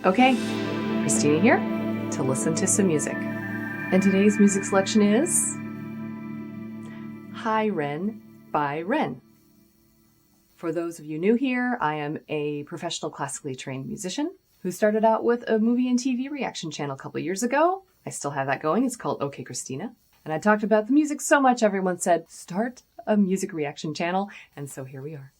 Okay, Christina here to listen to some music. And today's music selection is Hi REN by REN. For those of you new here, I am a professional classically trained musician who started out with a movie and TV reaction channel a couple years ago. I still have that going. It's called OK Christina. And I talked about the music so much everyone said, start a music reaction channel. And so here we are.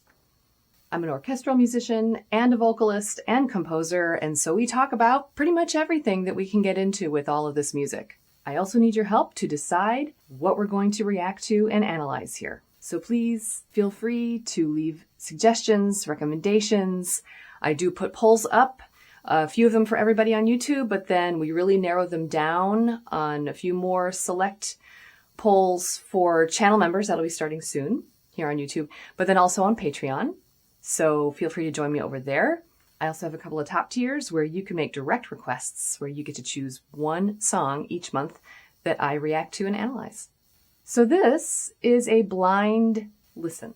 I'm an orchestral musician and a vocalist and composer, and so we talk about pretty much everything that we can get into with all of this music. I also need your help to decide what we're going to react to and analyze here. So please feel free to leave suggestions, recommendations. I do put polls up, a few of them for everybody on YouTube, but then we really narrow them down on a few more select polls for channel members. That'll be starting soon here on YouTube, but then also on Patreon. So feel free to join me over there. I also have a couple of top tiers where you can make direct requests, where you get to choose one song each month that I react to and analyze. So this is a blind listen.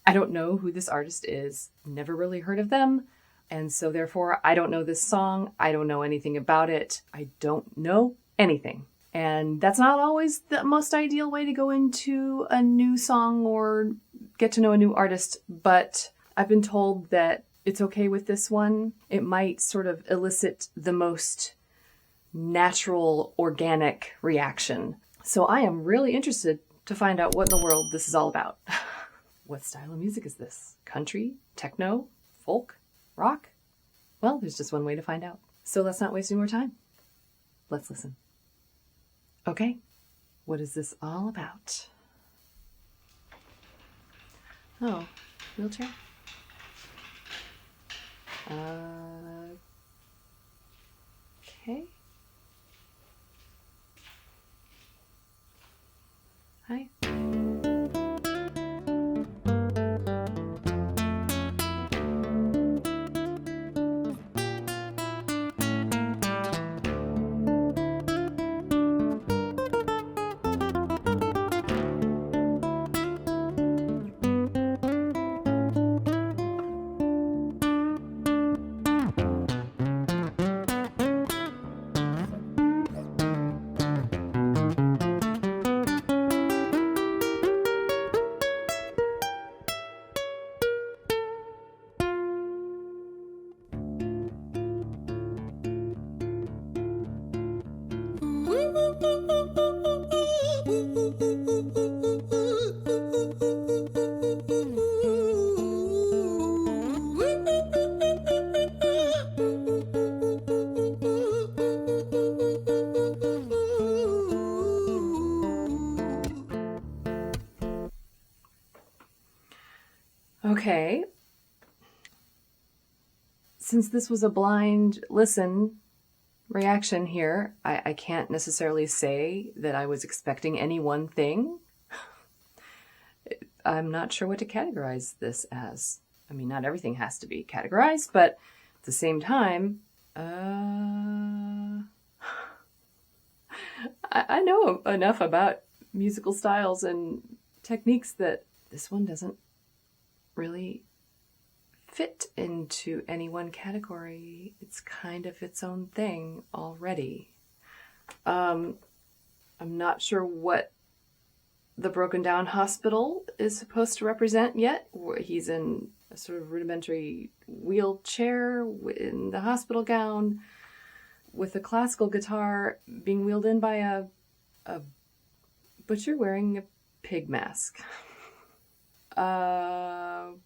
I don't know who this artist is, never really heard of them, and so therefore I don't know this song, I don't know anything about it, I don't know anything. And that's not always the most ideal way to go into a new song or get to know a new artist, but I've been told that it's okay with this one. It might sort of elicit the most natural, organic reaction. So I am really interested to find out what in the world this is all about. What style of music is this? Country? Techno? Folk? Rock? Well, there's just one way to find out. So let's not waste any more time. Let's listen. Okay, what is this all about? Oh, wheelchair? Okay. Hi. Okay. Since this was a blind listen reaction here, I can't necessarily say that I was expecting any one thing. I'm not sure what to categorize this as. I mean, not everything has to be categorized, but at the same time, I know enough about musical styles and techniques that this one doesn't really fit into any one category. It's kind of its own thing already. I'm not sure what the broken down hospital is supposed to represent yet. He's in a sort of rudimentary wheelchair in the hospital gown with a classical guitar being wheeled in by a butcher wearing a pig mask. Am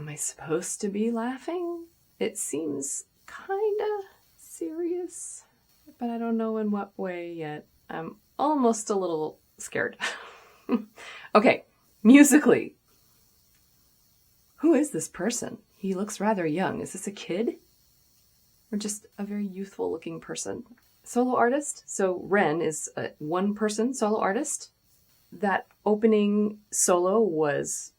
I supposed to be laughing? It seems kinda serious, but I don't know in what way yet. I'm almost a little scared. Okay, musically. Who is this person? He looks rather young. Is this a kid? Or just a very youthful looking person? Solo artist. So REN is a one-person solo artist. That opening solo was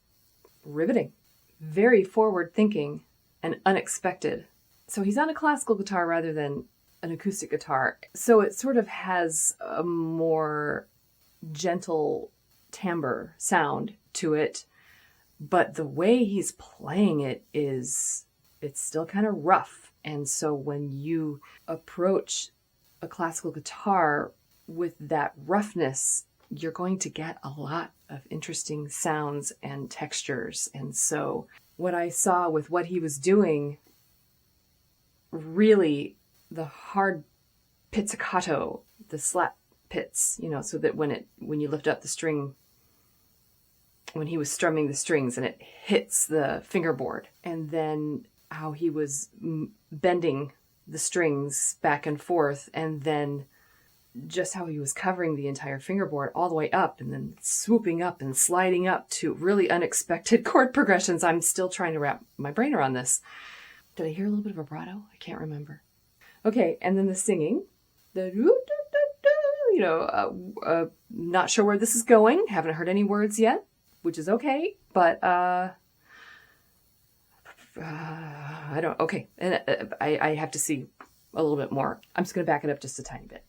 riveting. Very forward-thinking and unexpected. So he's on a classical guitar rather than an acoustic guitar. So it sort of has a more gentle timbre sound to it. But the way he's playing it is it's still kind of rough. And so when you approach a classical guitar with that roughness, you're going to get a lot of interesting sounds and textures. And so what I saw with what he was doing, really the hard pizzicato, the slap pits, so that when you lift up the string, when he was strumming the strings and it hits the fingerboard, and then how he was bending the strings back and forth, and then just how he was covering the entire fingerboard all the way up and then swooping up and sliding up to really unexpected chord progressions. I'm still trying to wrap my brain around this. Did I hear a little bit of vibrato? I can't remember. Okay, and then the singing, not sure where this is going. Haven't heard any words yet, which is okay, but I don't. Okay, and I have to see a little bit more. I'm just going to back it up just a tiny bit.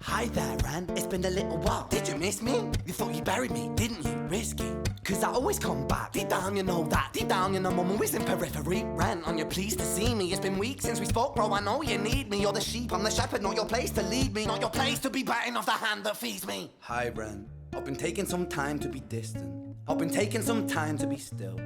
Hi there, Ren. It's been a little while. Did you miss me? You thought you buried me, didn't you? Risky. Cause I always come back. Deep down, you know that. Deep down, you know I'm always in periphery. Ren, on your pleased to see me. It's been weeks since we spoke, bro. I know you need me. You're the sheep, I'm the shepherd. Not your place to lead me. Not your place to be biting off the hand that feeds me. Hi, Ren. I've been taking some time to be distant. I've been taking some time to be still.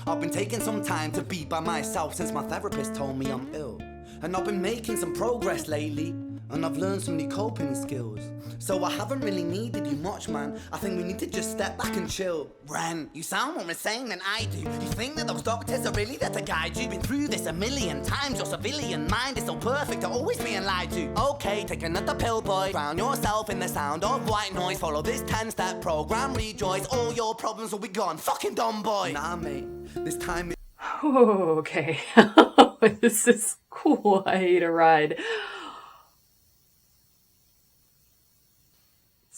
I've been taking some time to be by myself since my therapist told me I'm ill. And I've been making some progress lately. And I've learned some new coping skills. So I haven't really needed you much, man. I think we need to just step back and chill. Ren, you sound more insane than I do. You think that those doctors are really there to guide you? Been through this a million times. Your civilian mind is so perfect to always being lied to. Okay, take another pill, boy. Drown yourself in the sound of white noise. Follow this 10-step program, rejoice. All your problems will be gone. Fucking dumb boy. Nah, mate. This time... Oh, okay. This is cool. I hate a ride.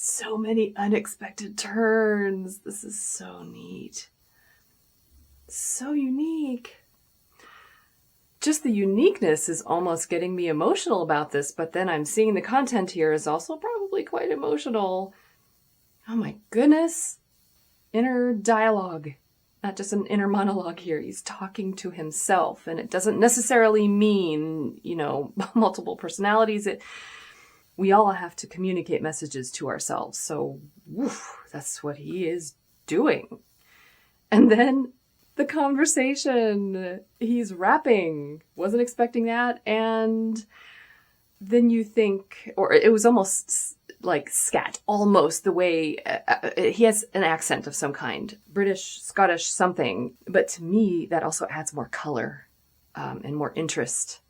So many unexpected turns. This is so neat. So unique. Just the uniqueness is almost getting me emotional about this, but then I'm seeing the content here is also probably quite emotional. Oh my goodness. Inner dialogue. Not just an inner monologue here. He's talking to himself, and it doesn't necessarily mean, multiple personalities. We all have to communicate messages to ourselves. So, that's what he is doing. And then the conversation. He's rapping. Wasn't expecting that. And then you think, or it was almost like scat, almost the way he has an accent of some kind. British, Scottish, something. But to me, that also adds more color and more interest.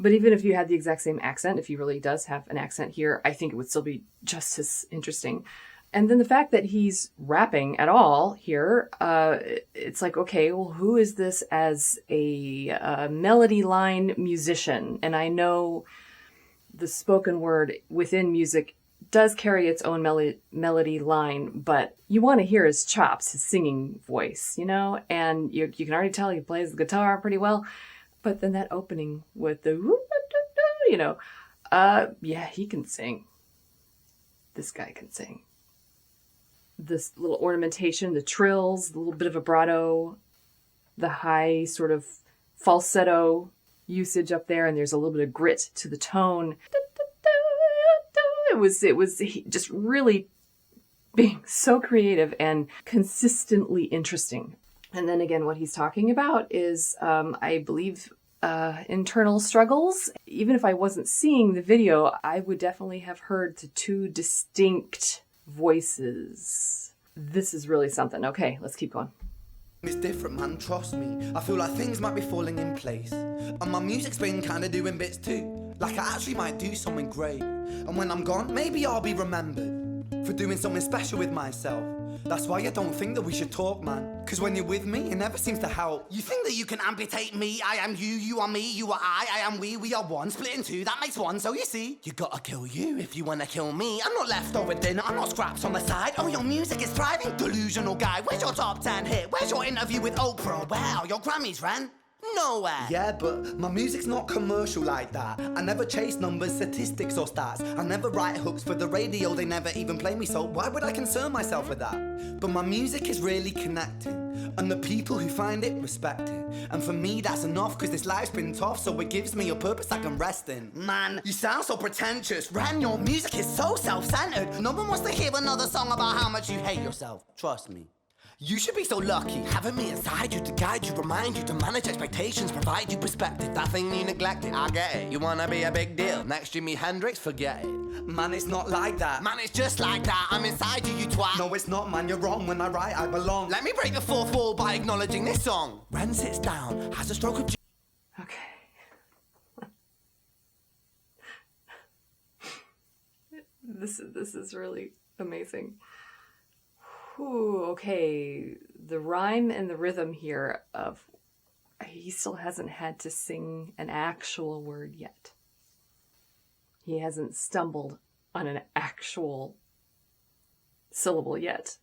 But even if you had the exact same accent, if he really does have an accent here, I think it would still be just as interesting. And then the fact that he's rapping at all here, it's like, okay, well, who is this as a melody line musician? And I know the spoken word within music does carry its own melody line, but you want to hear his chops, his singing voice, and you can already tell he plays the guitar pretty well. But then that opening with the, he can sing. This guy can sing. This little ornamentation, the trills, the little bit of vibrato, the high sort of falsetto usage up there, and there's a little bit of grit to the tone. It was just really being so creative and consistently interesting. And then again, what he's talking about is, I believe, internal struggles. Even if I wasn't seeing the video, I would definitely have heard the two distinct voices. This is really something. Okay, let's keep going. It's different, man, trust me. I feel like things might be falling in place. And my music's been kind of doing bits too. Like I actually might do something great. And when I'm gone, maybe I'll be remembered for doing something special with myself. That's why I don't think that we should talk, man. Cause when you're with me, it never seems to help. You think that you can amputate me? I am you, you are me, you are I am we are one. Split in two, that makes one. So you see, you gotta kill you if you wanna kill me. I'm not leftover dinner, I'm not scraps on the side. Oh, your music is thriving, delusional guy. Where's your top 10 hit? Where's your interview with Oprah? Where are your Grammys, Ren? Nowhere. Yeah, but my music's not commercial like that. I never chase numbers, statistics or stats. I never write hooks for the radio, they never even play me, so why would I concern myself with that? But my music is really connecting, and the people who find it respect it. And for me that's enough, cause this life's been tough, so it gives me a purpose I can rest in. Man, you sound so pretentious. Ren, your music is so self-centered. No one wants to hear another song about how much you hate yourself. Trust me. You should be so lucky, having me inside you to guide you, remind you to manage expectations, provide you perspective. That thing you neglected, I get it. You wanna be a big deal, next Jimi Hendrix, forget it. Man, it's not like that. Man, it's just like that. I'm inside you, you twat. No, it's not, man, you're wrong. When I write, I belong. Let me break the fourth wall by acknowledging this song. Ren sits down, has a stroke of... Okay. This is really amazing. Ooh, okay, the rhyme and the rhythm here of he still hasn't had to sing an actual word yet. He hasn't stumbled on an actual syllable yet.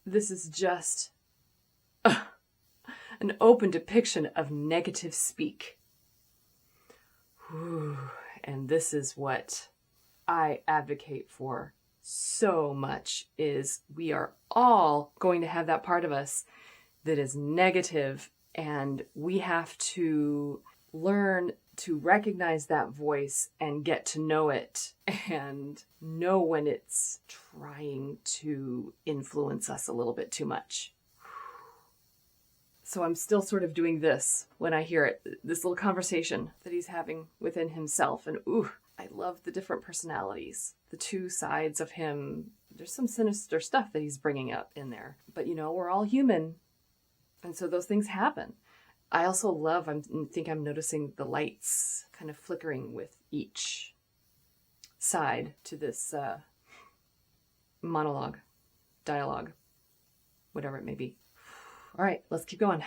This is just an open depiction of negative speak. Ooh, and this is what I advocate for so much, is we are all going to have that part of us that is negative, and we have to learn to recognize that voice and get to know it and know when it's trying to influence us a little bit too much. So I'm still sort of doing this when I hear it, this little conversation that he's having within himself, and ooh, I love the different personalities, the two sides of him. There's some sinister stuff that he's bringing up in there. But, you know, we're all human. And so those things happen. I also love, I think I'm noticing the lights kind of flickering with each side to this monologue, dialogue, whatever it may be. All right, let's keep going.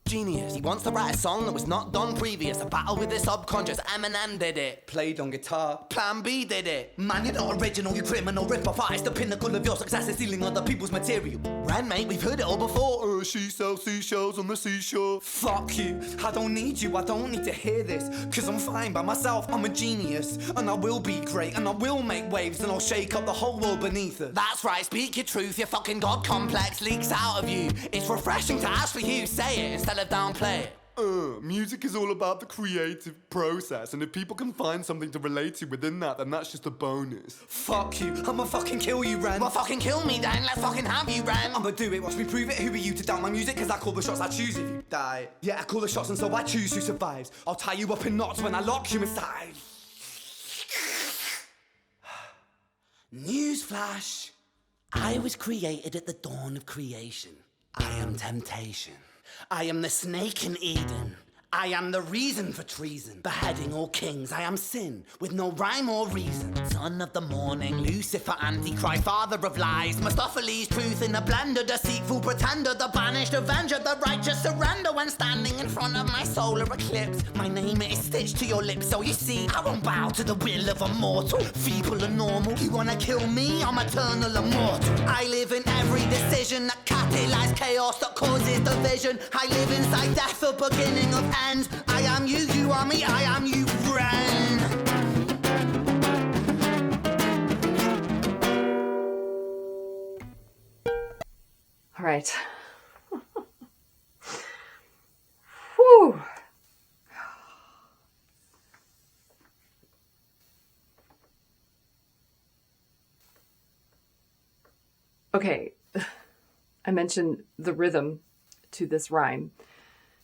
Genius. He wants to write a song that was not done previous. A battle with the subconscious. Eminem did it. Played on guitar. Plan B did it. Man, you're not original, you criminal rip-off artist. The pinnacle of your success is stealing other people's material. Ren, mate, we've heard it all before. She sells seashells on the seashore. Fuck you. I don't need you. I don't need to hear this. Cause I'm fine by myself. I'm a genius. And I will be great. And I will make waves. And I'll shake up the whole world beneath us. That's right. Speak your truth. Your fucking God complex leaks out of you. It's refreshing to ask for you. Say it instead of downplay it. Music is all about the creative process, and if people can find something to relate to within that, then that's just a bonus. Fuck you. I'ma fucking kill you, Ren. Well, fucking kill me then. Let's fucking have you, Ren. I'ma do it. Watch me prove it. Who are you to doubt my music? Cause I call the shots, I choose if you die. Yeah, I call the shots, and so I choose who survives. I'll tie you up in knots when I lock you inside. Newsflash. I was created at the dawn of creation. I am temptation. I am the snake in Eden. I am the reason for treason. Beheading all kings, I am sin, with no rhyme or reason. Son of the morning, Lucifer, Antichrist, father of lies. Mephistopheles, truth in a blender, deceitful pretender, the banished avenger, the righteous surrender. When standing in front of my solar eclipse, my name is stitched to your lips. So you see, I won't bow to the will of a mortal, feeble and normal. You wanna kill me? I'm eternal immortal. I live in every decision that catalyzes chaos, that causes division. I live inside death, the beginning of end. I am you, you are me, I am you, Ren. All right. Whew. Okay, I mentioned the rhythm to this rhyme.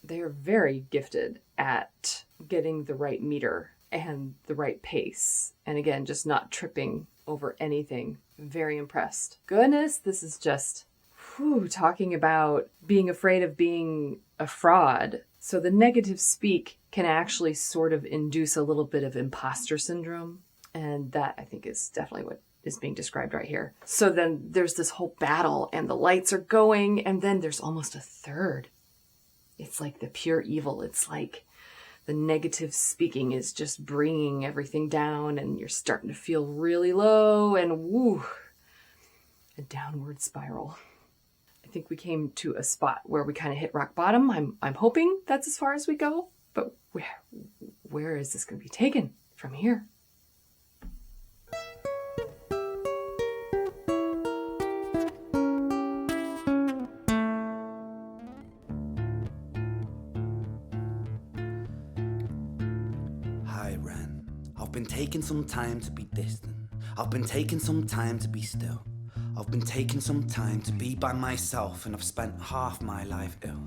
They are very gifted at getting the right meter and the right pace. And again, just not tripping over anything. Very impressed. Goodness, this is just talking about being afraid of being a fraud. So the negative speak can actually sort of induce a little bit of imposter syndrome. And that, I think, is definitely what is being described right here. So then there's this whole battle and the lights are going, and then there's almost a third. It's like the pure evil. It's like the negative speaking is just bringing everything down, and you're starting to feel really low and woo, a downward spiral. I think we came to a spot where we kind of hit rock bottom. I'm hoping that's as far as we go, but where is this going to be taken from here? Hi, Ren. I've been taking some time to be distant. I've been taking some time to be still. I've been taking some time to be by myself, and I've spent half my life ill.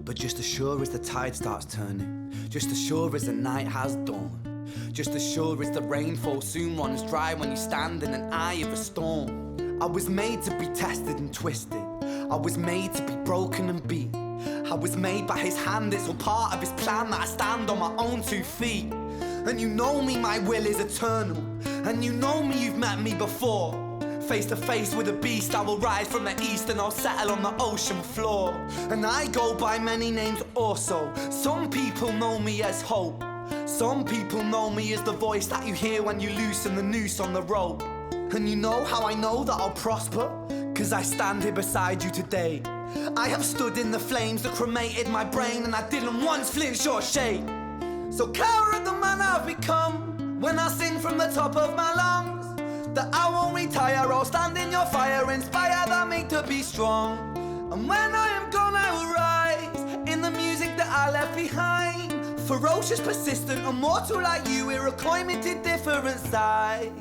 But just as sure as the tide starts turning, just as sure as the night has dawned, just as sure as the rainfall soon runs dry when you stand in an eye of a storm. I was made to be tested and twisted. I was made to be broken and beat. I was made by his hand, it's all part of his plan that I stand on my own 2 feet. And you know me, my will is eternal. And you know me, you've met me before. Face to face with a beast, I will rise from the east and I'll settle on the ocean floor. And I go by many names also. Some people know me as hope. Some people know me as the voice that you hear when you loosen the noose on the rope. And you know how I know that I'll prosper? 'Cause I stand here beside you today. I have stood in the flames that cremated my brain, and I didn't once flinch or shake. So cower at the man I've become when I sing from the top of my lungs. That I won't retire, I'll stand in your fire, inspired and made to be strong. And when I am gone, I will rise in the music that I left behind. Ferocious, persistent, immortal like you, we're a climate different side.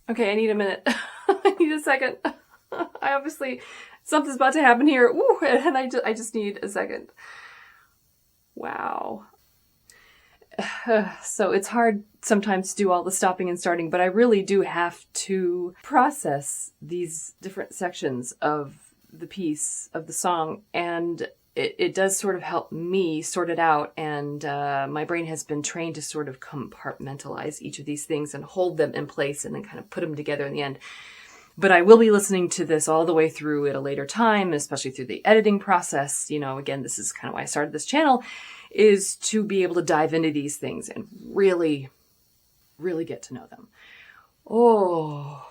Okay, I need a minute. I need a second. I obviously, something's about to happen here. Ooh, and I just need a second. Wow. So it's hard sometimes to do all the stopping and starting, but I really do have to process these different sections of the piece, of the song, and it does sort of help me sort it out, and my brain has been trained to sort of compartmentalize each of these things and hold them in place and then kind of put them together in the end. But I will be listening to this all the way through at a later time, especially through the editing process. You know, again, this is kind of why I started this channel, is to be able to dive into these things and really, really get to know them. Oh,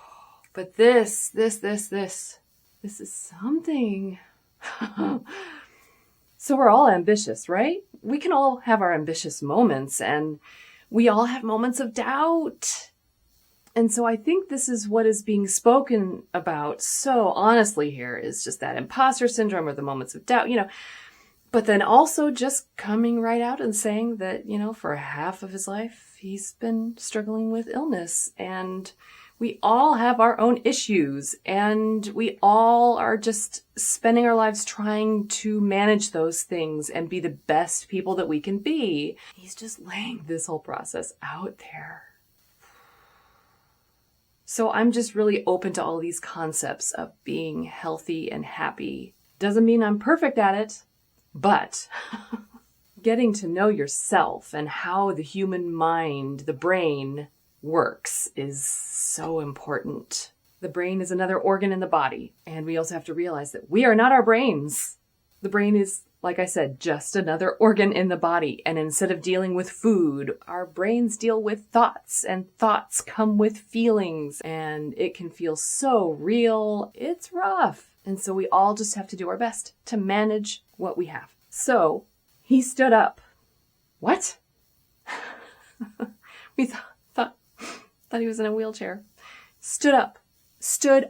but this is something. So we're all ambitious, right? We can all have our ambitious moments, and we all have moments of doubt. And so I think this is what is being spoken about so honestly here, is just that imposter syndrome or the moments of doubt, you know. But then also just coming right out and saying that, you know, for half of his life, he's been struggling with illness, and we all have our own issues, and we all are just spending our lives trying to manage those things and be the best people that we can be. He's just laying this whole process out there. So I'm just really open to all these concepts of being healthy and happy. Doesn't mean I'm perfect at it, but getting to know yourself and how the human mind, the brain, works is so important. The brain is another organ in the body, and we also have to realize that we are not our brains. The brain is, like I said, just another organ in the body, and instead of dealing with food, our brains deal with thoughts, and thoughts come with feelings, and it can feel so real. It's rough. And so we all just have to do our best to manage what we have. So he stood up. What? We thought he was in a wheelchair. Stood up, started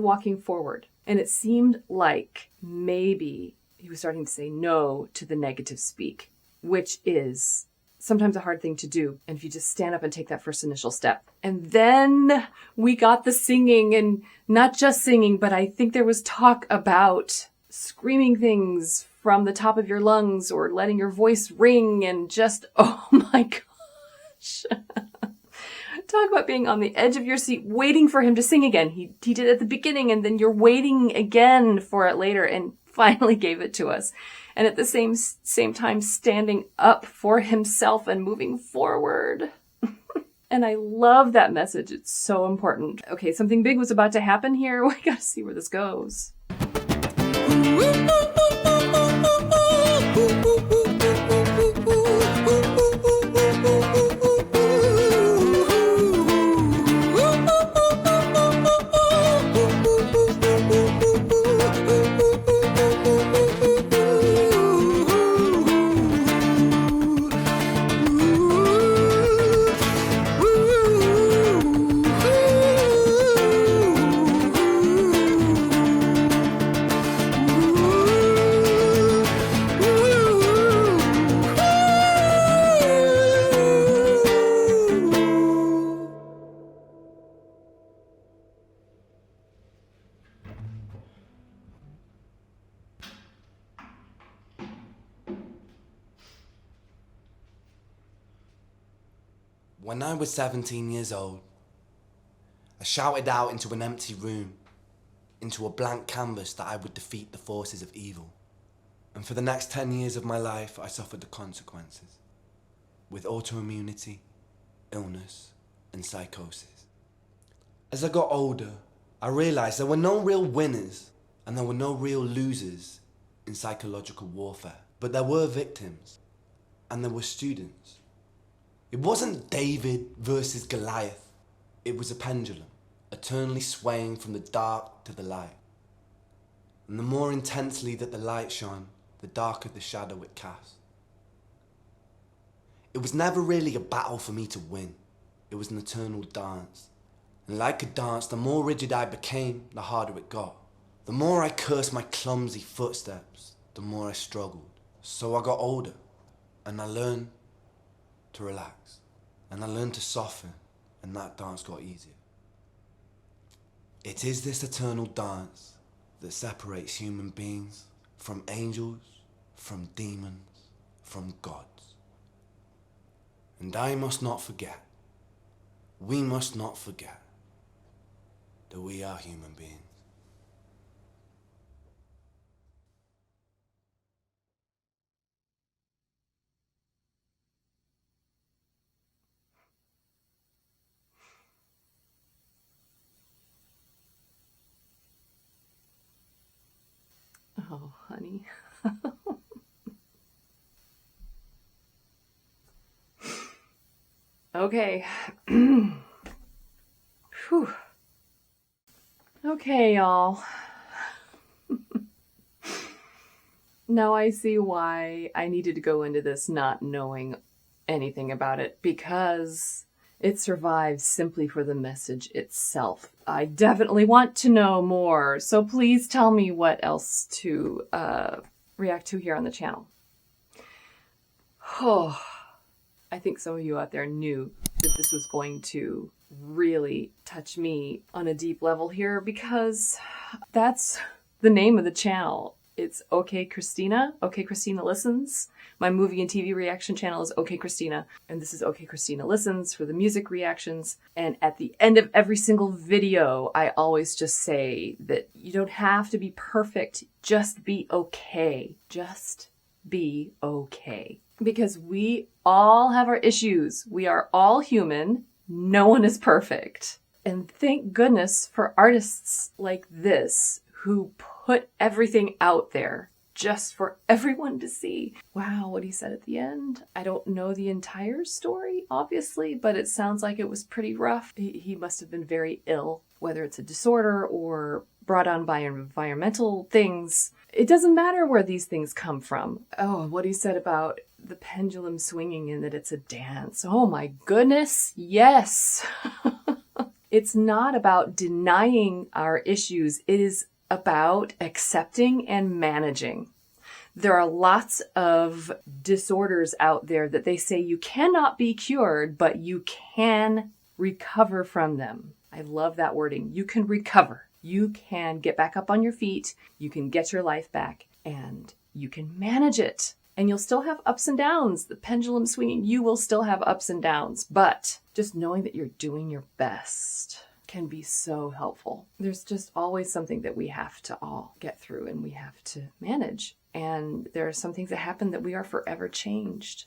walking forward. And it seemed like maybe he was starting to say no to the negative speak, which is sometimes a hard thing to do. And if you just stand up and take that first initial step. And then we got the singing, and not just singing, but I think there was talk about screaming things from the top of your lungs or letting your voice ring, and just, oh my gosh. Talk about being on the edge of your seat, waiting for him to sing again. He did it at the beginning, and then you're waiting again for it later. And finally gave it to us. And at the same time, standing up for himself and moving forward. And I love that message. It's so important. Okay, something big was about to happen here. We got to see where this goes. When I was 17 years old, I shouted out into an empty room, into a blank canvas that I would defeat the forces of evil. And for the next 10 years of my life, I suffered the consequences, with autoimmunity, illness, and psychosis. As I got older, I realized there were no real winners and there were no real losers in psychological warfare, but there were victims and there were students. It wasn't David versus Goliath. It was a pendulum, eternally swaying from the dark to the light. And the more intensely that the light shone, the darker the shadow it cast. It was never really a battle for me to win. It was an eternal dance. And like a dance, the more rigid I became, the harder it got. The more I cursed my clumsy footsteps, the more I struggled. So I got older, and I learned to relax, and I learned to soften, and that dance got easier. It is this eternal dance that separates human beings from angels, from demons, from gods. And I must not forget, we must not forget, that we are human beings. Oh, honey. Okay. Whew. Okay, y'all. Now I see why I needed to go into this not knowing anything about it, because it survives simply for the message itself. I definitely want to know more, so please tell me what else to react to here on the channel. Oh, I think some of you out there knew that this was going to really touch me on a deep level here, because that's the name of the channel. It's OK Christina. OK Christina Listens. My movie and TV reaction channel is OK Christina. And this is OK Christina Listens for the music reactions. And at the end of every single video, I always just say that you don't have to be perfect. Just be okay. Just be okay. Because we all have our issues. We are all human. No one is perfect. And thank goodness for artists like this who put everything out there just for everyone to see. Wow, what he said at the end. I don't know the entire story, obviously, but it sounds like it was pretty rough. He must have been very ill, whether it's a disorder or brought on by environmental things. It doesn't matter where these things come from. Oh, what he said about the pendulum swinging and that it's a dance. Oh my goodness, yes. It's not about denying our issues. It is about accepting and managing. There are lots of disorders out there that they say you cannot be cured, but you can recover from them. I love that wording. You can recover. You can get back up on your feet. You can get your life back, and you can manage it. And you'll still have ups and downs. The pendulum swinging, you will still have ups and downs, but just knowing that you're doing your best. can be so helpful. There's just always something that we have to all get through and we have to manage. And there are some things that happen that we are forever changed.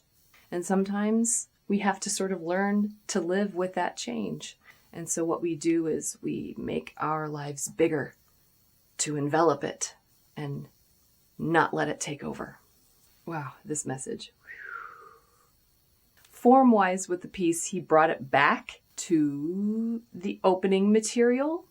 And sometimes we have to sort of learn to live with that change. And so what we do is we make our lives bigger to envelop it and not let it take over. Wow, this message. Form-wise with the piece, he brought it back to the opening material,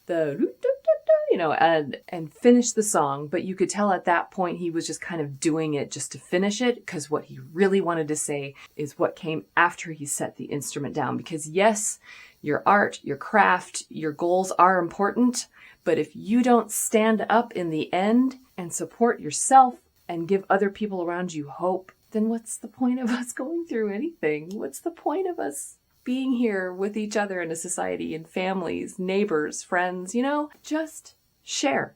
and finished the song. But you could tell at that point he was just kind of doing it just to finish it, because what he really wanted to say is what came after he set the instrument down. Because yes, your art, your craft, your goals are important, but if you don't stand up in the end and support yourself and give other people around you hope, then what's the point of us going through anything? What's the point of us being here with each other in a society and families, neighbors, friends, just share.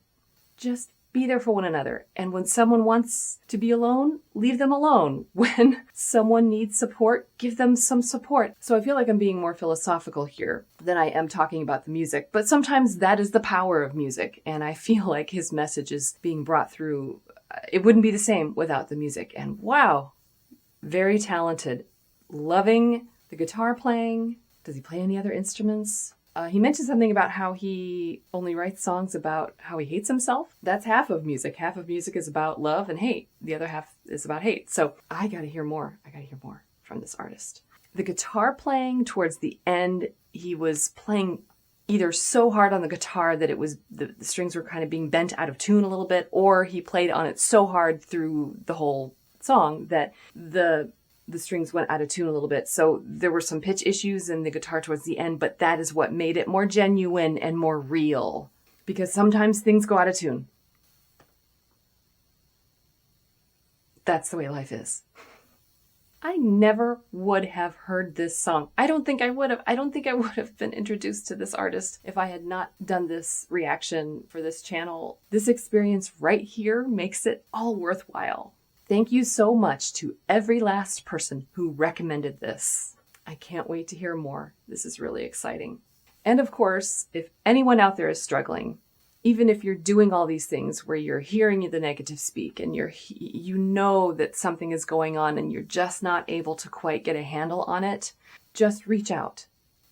Just be there for one another. And when someone wants to be alone, leave them alone. When someone needs support, give them some support. So I feel like I'm being more philosophical here than I am talking about the music. But sometimes that is the power of music. And I feel like his message is being brought through. It wouldn't be the same without the music. And wow, very talented. Loving the guitar playing. Does he play any other instruments? He mentioned something about how he only writes songs about how he hates himself. That's half of music. Half of music is about love and hate. The other half is about hate. So I gotta hear more. From this artist. The guitar playing towards the end, he was playing either so hard on the guitar that it was the strings were kind of being bent out of tune a little bit, or he played on it so hard through the whole song that the strings went out of tune a little bit. So there were some pitch issues in the guitar towards the end, but that is what made it more genuine and more real. Because sometimes things go out of tune. That's the way life is. I never would have heard this song. I don't think I would have been introduced to this artist if I had not done this reaction for this channel. This experience right here makes it all worthwhile. Thank you so much to every last person who recommended this. I can't wait to hear more. This is really exciting. And of course, if anyone out there is struggling, even if you're doing all these things where you're hearing the negative speak and you know that something is going on and you're just not able to quite get a handle on it, just reach out.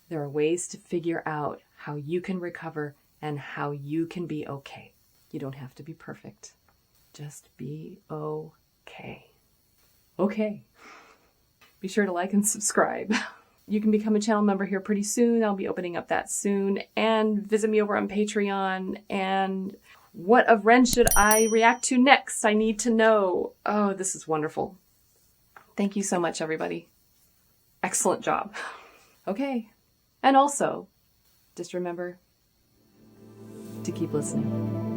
There are ways to figure out how you can recover and how you can be okay. You don't have to be perfect. Just be okay. Okay. Be sure to like and subscribe. You can become a channel member here pretty soon. I'll be opening up that soon. And visit me over on Patreon. And what of REN should I react to next? I need to know. Oh, this is wonderful. Thank you so much, everybody. Excellent job. Okay. And also, just remember to keep listening.